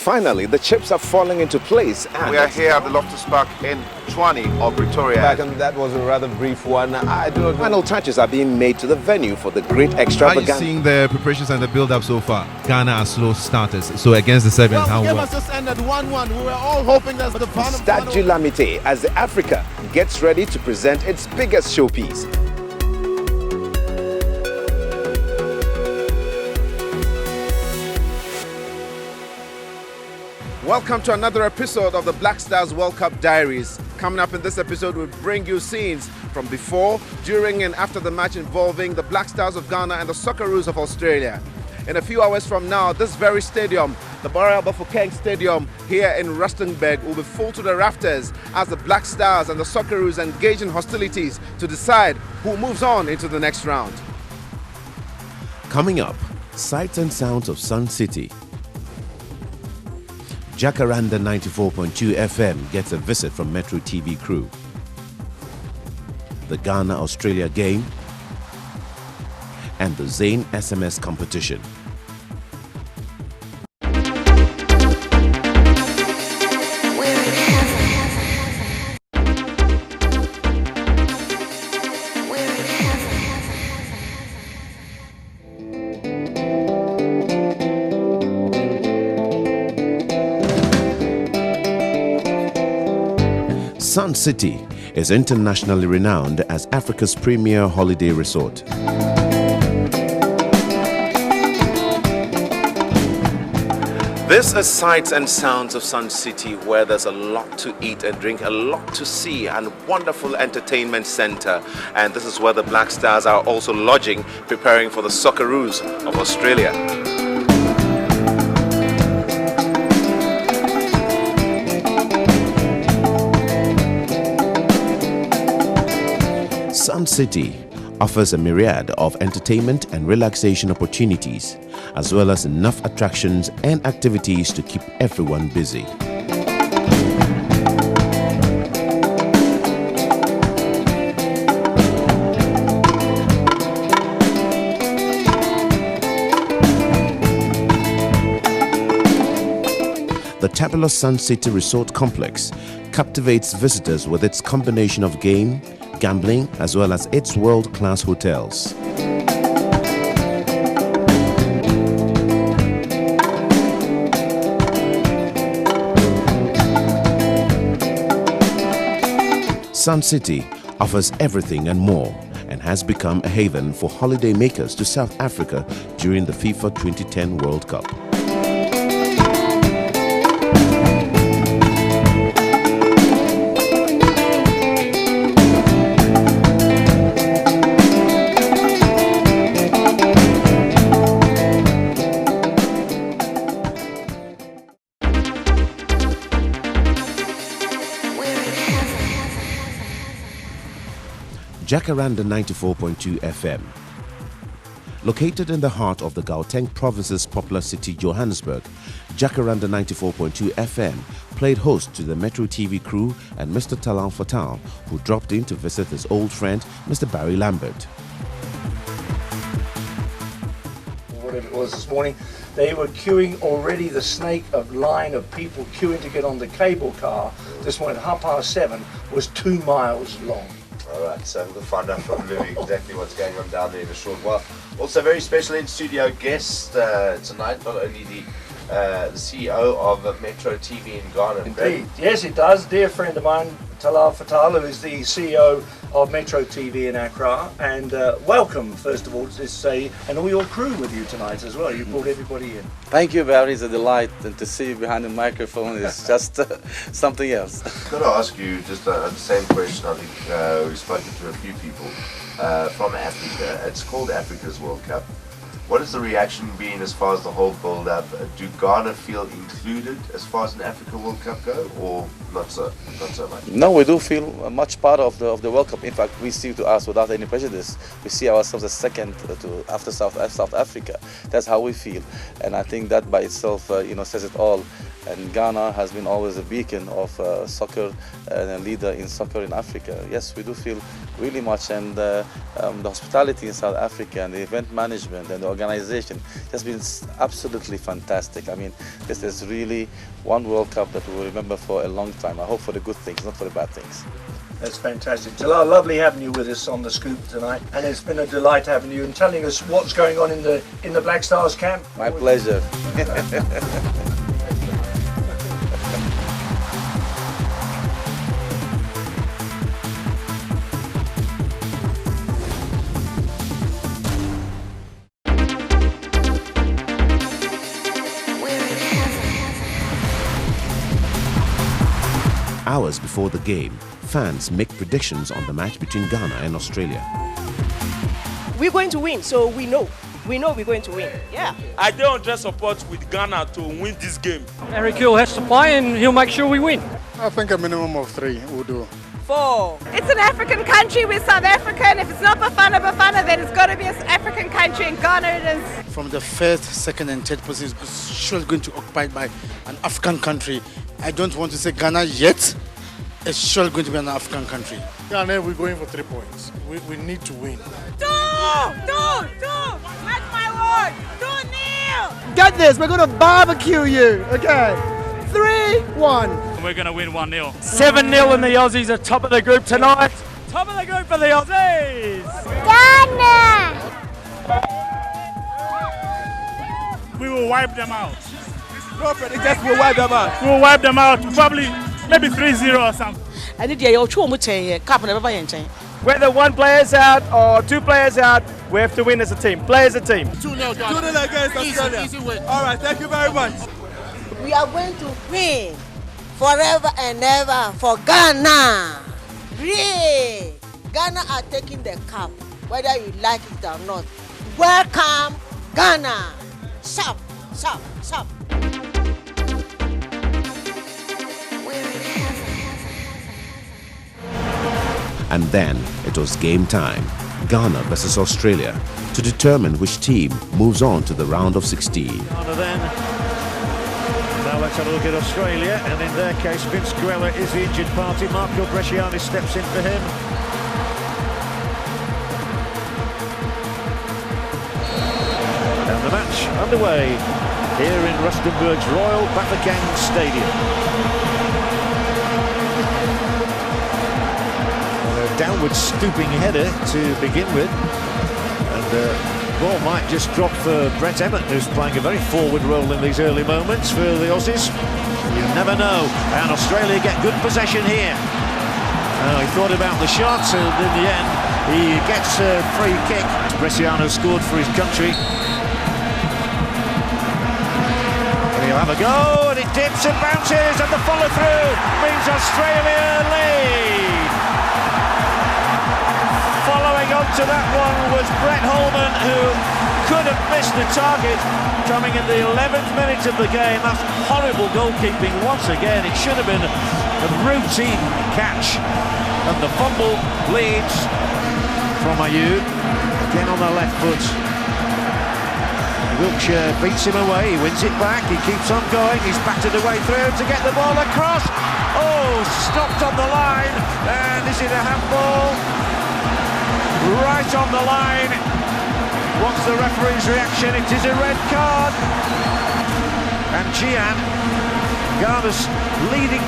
finally, the chips are falling into place. We are here at the Loftus Park in Tshwane or Pretoria. And that was a rather brief one. I do not know. Final touches are being made to the venue for the great extravaganza. How are you seeing the preparations and the build-up so far? Ghana are slow starters. So against the Serbians, the game has just ended 1-1. We were all hoping that's the final. Stade du Lamite as the Africa gets ready to present its biggest showpiece. Welcome to another episode of the Black Stars World Cup Diaries. Coming up in this episode, we'll bring you scenes from before, during and after the match involving the Black Stars of Ghana and the Socceroos of Australia. In a few hours from now, this very stadium, the Barra Bafokeng Stadium here in Rustenburg, will be full to the rafters as the Black Stars and the Socceroos engage in hostilities to decide who moves on into the next round. Coming up, sights and sounds of Sun City. Jacaranda 94.2 FM gets a visit from Metro TV crew. The Ghana-Australia game and the Zain SMS competition. Sun City is internationally renowned as Africa's premier holiday resort. This is Sights and Sounds of Sun City, where there's a lot to eat and drink, a lot to see, and a wonderful entertainment center. And this is where the Black Stars are also lodging, preparing for the Socceroos of Australia. Sun City offers a myriad of entertainment and relaxation opportunities, as well as enough attractions and activities to keep everyone busy. The Tabulous Sun City Resort Complex captivates visitors with its combination of game, gambling, as well as its world-class hotels. Sun City offers everything and more and has become a haven for holiday makers to South Africa during the FIFA 2010 World Cup. Jacaranda 94.2 FM. Located in the heart of the Gauteng province's popular city, Johannesburg, Jacaranda 94.2 FM played host to the Metro TV crew and Mr. Tala Fatah, who dropped in to visit his old friend, Mr. Barry Lambert. Whatever it was this morning, they were queuing already. The snake of line of people queuing to get on the cable car this morning at 7:30 was 2 miles long. All right, so we'll find out from Louis exactly what's going on down there in a short while. Also, very special in-studio guest tonight, not only the CEO of Metro TV in Ghana. Indeed, yes, it does. Dear friend of mine, Tala Fatah, who is the CEO of Metro TV in Accra, and welcome, first of all, to say, and all your crew with you tonight as well. You brought everybody in. Thank you, Barry. It's a delight, and to see you behind the microphone is just something else. I've got to ask you just the same question. I think we've spoken to a few people from Africa. It's called Africa's World Cup. What has the reaction been as far as the whole build-up? Do Ghana feel included as far as an Africa World Cup go, or not so much? No, we do feel much part of the World Cup. In fact, we see to us without any prejudice. We see ourselves as second after South Africa. That's how we feel, and I think that by itself, says it all. And Ghana has been always a beacon of soccer and a leader in soccer in Africa. Yes, we do feel really much, and the hospitality in South Africa and the event management and the organization. It has been absolutely fantastic. I mean, this is really one World Cup that we will remember for a long time. I hope for the good things, not for the bad things. That's fantastic. Tala, lovely having you with us on the scoop tonight, and it's been a delight having you and telling us what's going on in the Black Stars camp. My pleasure. Hours before the game, fans make predictions on the match between Ghana and Australia. We're going to win, so we know we're going to win. Yeah. I don't just support with Ghana to win this game. Eric Hill has to play and he'll make sure we win. I think a minimum of 3 will do. 4. It's an African country, we're South African. If it's not Bafana, then it's got to be an African country, and Ghana it is. From the first, second and third position, it's surely going to be occupied by an African country. I don't want to say Ghana yet. It's surely going to be an African country. Ghana, we're going for 3 points. We need to win. 2! That's my word! 2-0! Get this, we're going to barbecue you. Okay. 3-1. We're going to win 1-0. 7-0 and the Aussies are top of the group tonight. Top of the group for the Aussies! Ghana! We will wipe them out. No predictions, we'll wipe them out. We'll wipe them out, probably maybe 3-0 or something. Whether one player's out or 2 players out, we have to win as a team. Play as a team. 2-0 against Australia. Easy win. All right, thank you very much. We are going to win forever and ever for Ghana. Really, Ghana are taking the cup, whether you like it or not. Welcome, Ghana. Sharp, sharp, sharp. And then it was game time, Ghana versus Australia, to determine which team moves on to the round of 16. Ghana then. Now let's have a look at Australia, and in their case, Vince Grella is the injured party. Marco Bresciani steps in for him. And the match underway here in Rustenburg's Royal Bafokeng Stadium. Downward stooping header to begin with, and the ball might just drop for Brett Emmett, who's playing a very forward role in these early moments for the Aussies. You never know, and Australia get good possession here. He thought about the shots, and in the end he gets a free kick. Bresciano scored for his country. And he'll have a go, and it dips and bounces, and the follow through brings Australia lead. Following on to that one was Brett Holman, who could have missed the target, coming in the 11th minute of the game. That's horrible goalkeeping once again. It should have been a routine catch. And the fumble leads from Ayew, again on the left foot. Wiltshire beats him away, he wins it back, he keeps on going, he's battered away through to get the ball across. Oh, stopped on the line, and is it a handball? Right on the line. What's the referee's reaction? It is a red card. And Gian, Ghana's leading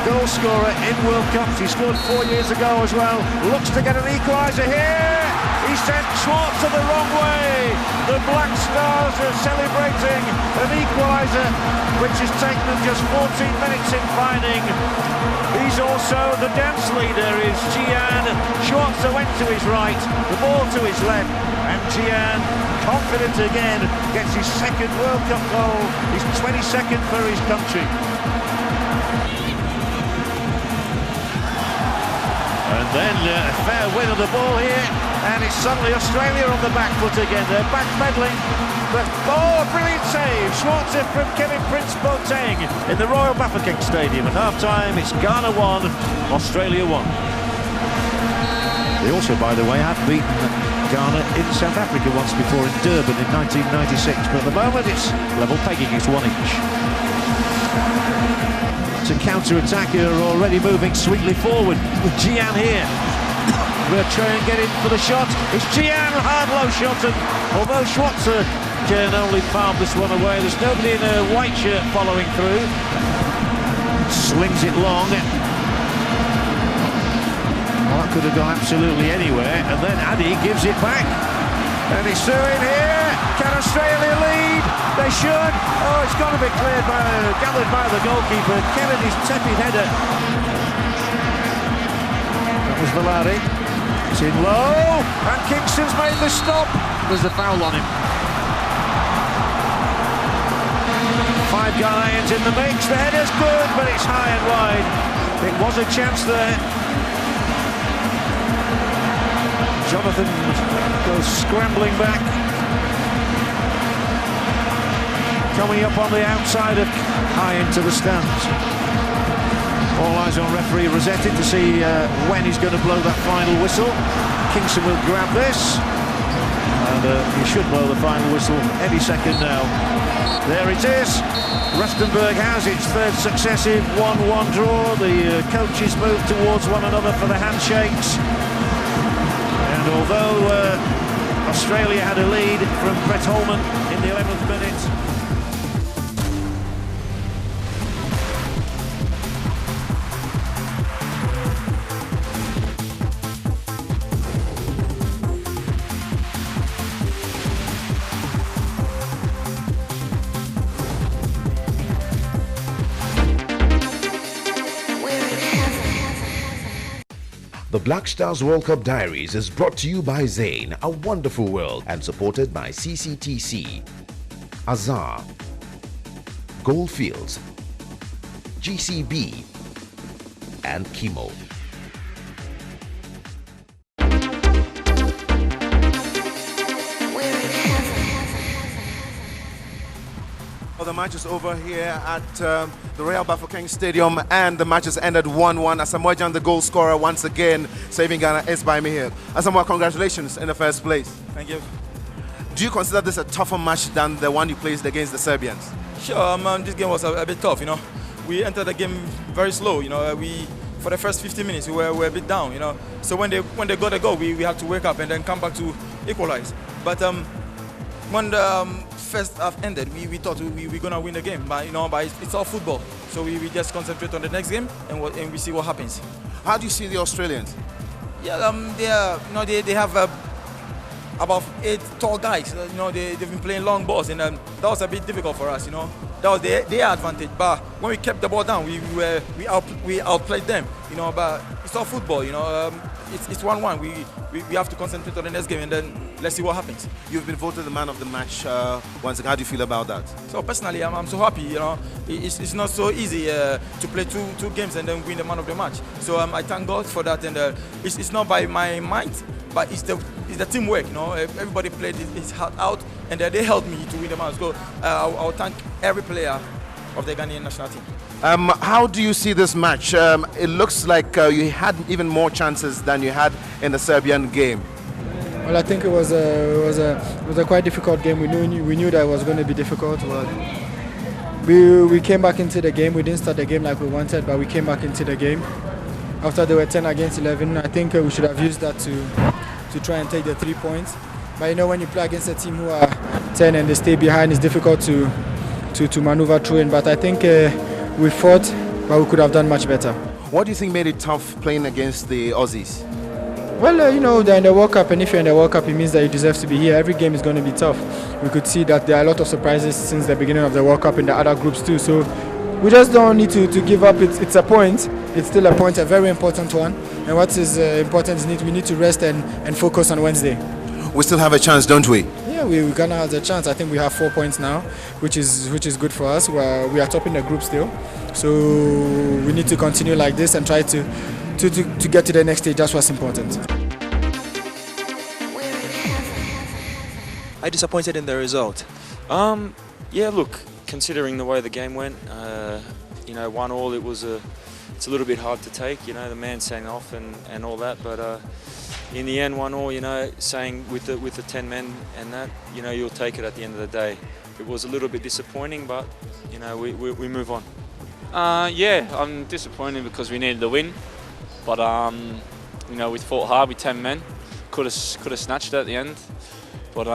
goal scorer in World Cups, he scored 4 years ago as well, looks to get an equaliser here. He sent Schwartz the wrong way. The Black Stars are celebrating an equaliser, which has taken them just 14 minutes in finding. He's also the dance leader, is Gian. Schwartz went to his right, the ball to his left, and Gian, confident again, gets his second World Cup goal, his 22nd for his country. And then a fair win of the ball here, and it's suddenly Australia on the back foot again. They're backpedaling, but brilliant save. Schwarzer from Kevin Prince Boateng in the Royal Bafokeng Stadium. At half-time, it's Ghana 1, Australia 1. They also, by the way, have beaten Ghana in South Africa once before in Durban in 1996, but at the moment it's level pegging, it's 1 each. To counter-attack, are already moving sweetly forward with Gian here. We'll try and get in for the shot. It's Gian, hard low shot, and Although Schwarzer can only palm this one away, there's nobody in a white shirt following through. Swings it long. Well, that could have gone absolutely anywhere. And then Addy gives it back. And he's through in here. Can Australia lead? They should. Oh, it's got to be gathered by the goalkeeper. Kennedy's tepid header. That was Valari. It's in low. And Kingston's made the stop. There's a foul on him. 5 Ghanaians in the mix. The header's good, but it's high and wide. It was a chance there. Jonathan goes scrambling back. Coming up on the outside of high into the stands. All eyes on referee Rossetti to see when he's going to blow that final whistle. Kingston will grab this. And he should blow the final whistle any second now. There it is. Rustenburg has its third successive 1-1 draw. The coaches move towards one another for the handshakes. And although Australia had a lead from Brett Holman in the 11th minute, The Black Stars World Cup Diaries is brought to you by Zain, A Wonderful World, and supported by CCTC, Azar, Goldfields, GCB, and Chemo. Well, the match is over here at the Royal Bafokeng Stadium, and the match has ended 1-1. Asamoah Gyan, the goal scorer, once again saving Ghana, is by me here. Asamoah, congratulations in the first place. Thank you. Do you consider this a tougher match than the one you played against the Serbians? Sure, this game was a bit tough, you know. We entered the game very slow, you know. For the first 15 minutes, we were a bit down, you know. So when they got a goal, we had to wake up and then come back to equalize. But when the first half ended, we thought we were gonna win the game, but it's all football. So we just concentrate on the next game and we see what happens. How do you see the Australians? Yeah, they have about 8 tall guys. You know, they've been playing long balls, and that was a bit difficult for us. You know, that was their advantage. But when we kept the ball down, we outplayed them. You know, but it's all football. You know, it's 1-1. We have to concentrate on the next game, and then let's see what happens. You've been voted the man of the match once again. How do you feel about that? So personally, I'm so happy. You know, it's not so easy to play two games and then win the man of the match. So I thank God for that, and it's not by my mind, but it's the teamwork. You know, everybody played his heart out, and they helped me to win the match. So I'll thank every player of the Ghanaian national team. How do you see this match? It looks like you had even more chances than you had in the Serbian game. Well, I think it was a quite difficult game. We knew that it was going to be difficult. But we came back into the game. We didn't start the game like we wanted, but we came back into the game. After they were 10 against 11, I think we should have used that to try and take the 3 points. But you know, when you play against a team who are 10 and they stay behind, it's difficult to maneuver through it. But I think we fought, but we could have done much better. What do you think made it tough playing against the Aussies? Well, you know, they're in the World Cup, and if you're in the World Cup, it means that you deserve to be here. Every game is going to be tough. We could see that there are a lot of surprises since the beginning of the World Cup in the other groups too. So we just don't need to give up. It's a point. It's still a point, a very important one. And what is important is we need to rest and focus on Wednesday. We still have a chance, don't we? Yeah, we're gonna have a chance. I think we have 4 points now, which is good for us. We are topping the group still, so we need to continue like this and try to get to the next stage. That's what's important. I'm disappointed in the result. Yeah, look, considering the way the game went, you know, 1-1. It's a little bit hard to take. You know, the man sang off and all that, but. In the end, 1-1, you know, saying with the 10 men and that, you know, you'll take it at the end of the day. It was a little bit disappointing, but, you know, we move on. Yeah, I'm disappointed because we needed the win, but, you know, we fought hard with 10 men. Could have snatched it at the end. but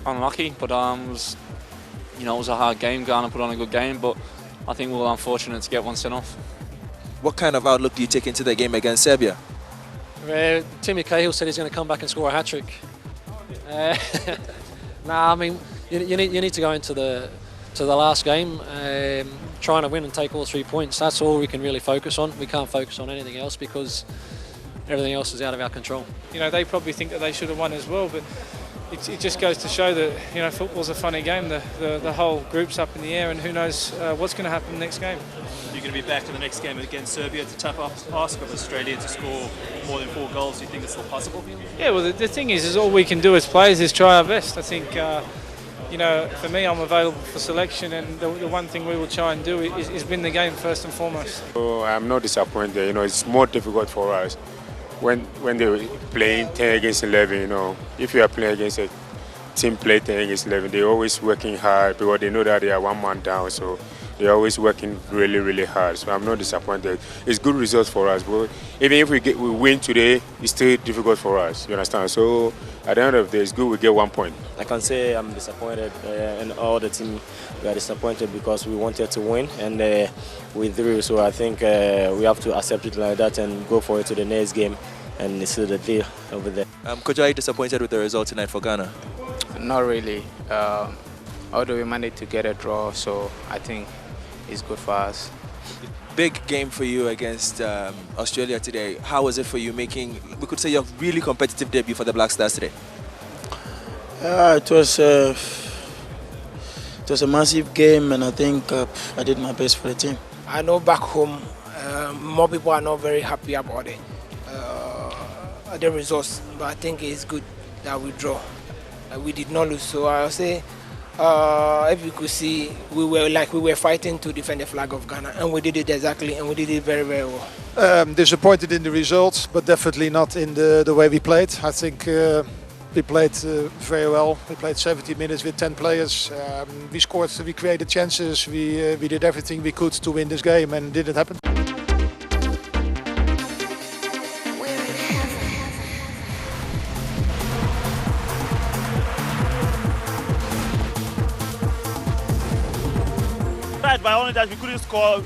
unlucky. But it was a hard game. Ghana put on a good game, but I think we were unfortunate to get one sent off. What kind of outlook do you take into the game against Serbia? Timmy Cahill said he's going to come back and score a hat-trick. I mean, you need to go into the last game trying to win and take all 3 points. That's all we can really focus on. We can't focus on anything else because everything else is out of our control. They probably think that they should have won as well, but it just goes to show that football's a funny game. The whole group's up in the air, and who knows what's going to happen next game. You're going to be back to the next game against Serbia. It's a tough ask of Australia to score more than 4 goals. Do you think it's still possible? Yeah, well, the thing is all we can do as players is try our best. I think, for me, I'm available for selection, and the one thing we will try and do is win the game first and foremost. I'm not disappointed. It's more difficult for us when they're playing 10 against 11. If you are playing against a team play 10 against 11, they're always working hard because they know that they are 1 man down. So they're always working really, really hard. So I'm not disappointed. It's good results for us, but even if we win today, it's still difficult for us. You understand? So at the end of the day, it's good we get 1 point. I can say I'm disappointed, and all the team we are disappointed because we wanted to win and we drew. So I think we have to accept it like that and go for it to the next game and see the deal over there. Coach, are you disappointed with the result tonight for Ghana? Not really. Although we managed to get a draw, so I think it's good for us. Big game for you against Australia today. How was it for you making, we could say, a really competitive debut for the Black Stars today? It was a massive game, and I think I did my best for the team. I know back home, more people are not very happy about it, the results, but I think it's good that we draw. We did not lose, so I'll say, if you could see, we were fighting to defend the flag of Ghana, and we did it exactly, and we did it very, very well. Disappointed in the results, but definitely not in the way we played. I think we played very well. We played 70 minutes with 10 players. We scored, we created chances. We did everything we could to win this game, and it didn't happen. By only that we couldn't score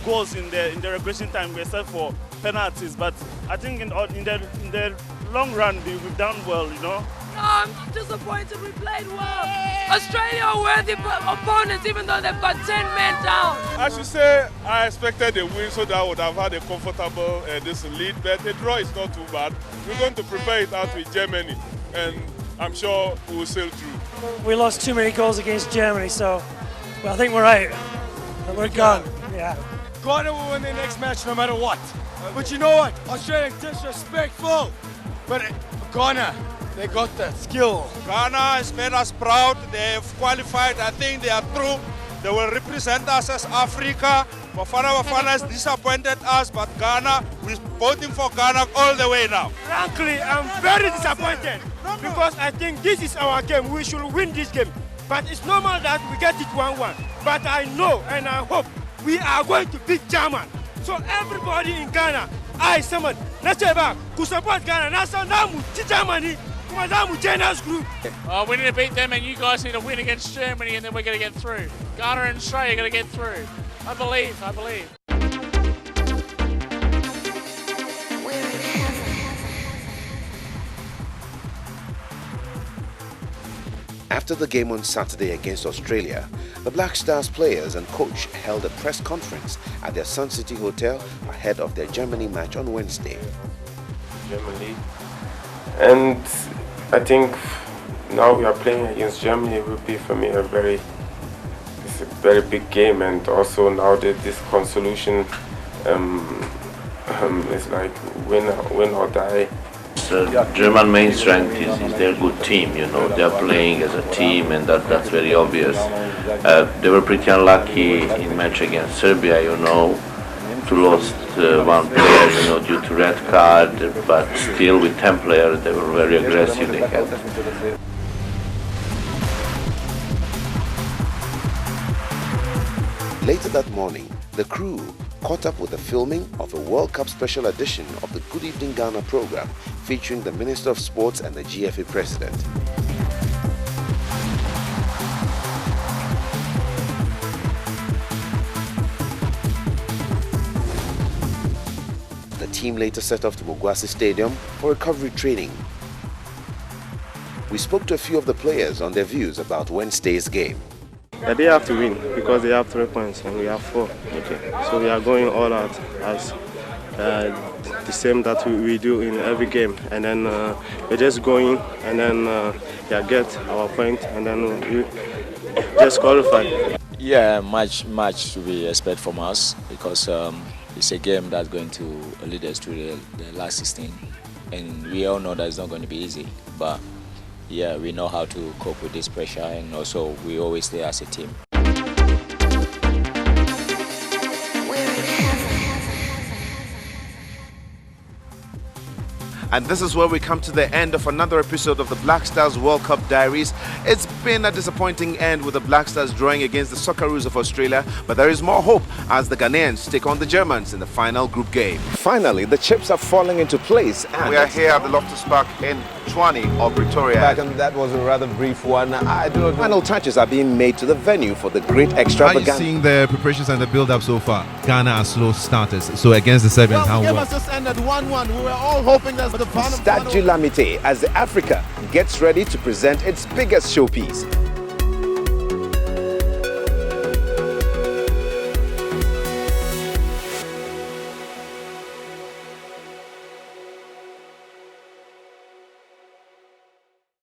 goals in the regulation time except for penalties, but I think in the long run we've done well, No, I'm not disappointed. We played well. Australia are worthy opponents, even though they've got 10 men down. I should say I expected a win, so that I would have had a comfortable this lead, but a draw is not too bad. We're going to prepare it out with Germany, and I'm sure we will sail through. We lost too many goals against Germany, so I think we're out. We're gone. Yeah. Ghana will win the next match no matter what. But you know what? Australia disrespectful. But Ghana, they got the skill. Ghana has made us proud. They've qualified. I think they are through. They will represent us as Africa. Bafana has disappointed us, but Ghana, we're voting for Ghana all the way now. Frankly, I'm very disappointed because I think this is our game. We should win this game. But it's normal that we get it 1-1. But I know and I hope we are going to beat German. So everybody in Ghana, someone, who support Ghana, Germany, group. We need to beat them, and you guys need to win against Germany, and then we're going to get through. Ghana and Australia are going to get through. I believe. After the game on Saturday against Australia, the Black Stars players and coach held a press conference at their Sun City Hotel ahead of their Germany match on Wednesday. Germany, and I think now we are playing against Germany. It will be for me it's a very big game, and also now that this consolation is like win or die. German main strength is their good team, they are playing as a team, and that's very obvious. They were pretty unlucky in match against Serbia, to lose one player, due to red card, but still with 10 players they were very aggressive. They had. Later that morning, the crew caught up with the filming of a World Cup special edition of the Good Evening Ghana program featuring the Minister of Sports and the GFA President. team later set off to Bogwasi Stadium for recovery training. We spoke to a few of the players on their views about Wednesday's game. They have to win because they have 3 points and we have 4. Okay. So we are going all out as the same that we do in every game, and then we're just going and then get our point and then we just qualify. Yeah, much we expect from us because it's a game that's going to lead us to the last 16, and we all know that it's not going to be easy, but yeah, we know how to cope with this pressure, and also we always stay as a team. And this is where we come to the end of another episode of the Black Stars World Cup Diaries. It's been a disappointing end with the Black Stars drawing against the Socceroos of Australia, but there is more hope as the Ghanaians take on the Germans in the final group game. Finally, the chips are falling into place. And we are here at the Loftus Park in Chwani or Pretoria. And that was a rather brief one. I do not know. Final touches are being made to the venue for the great extravaganza. How are you seeing the preparations and the build-up so far? Ghana are slow starters. So against the Serbians, the game has just ended 1-1. We were all hoping that the final. Stade du Lamité as Africa gets ready to present its biggest showpiece.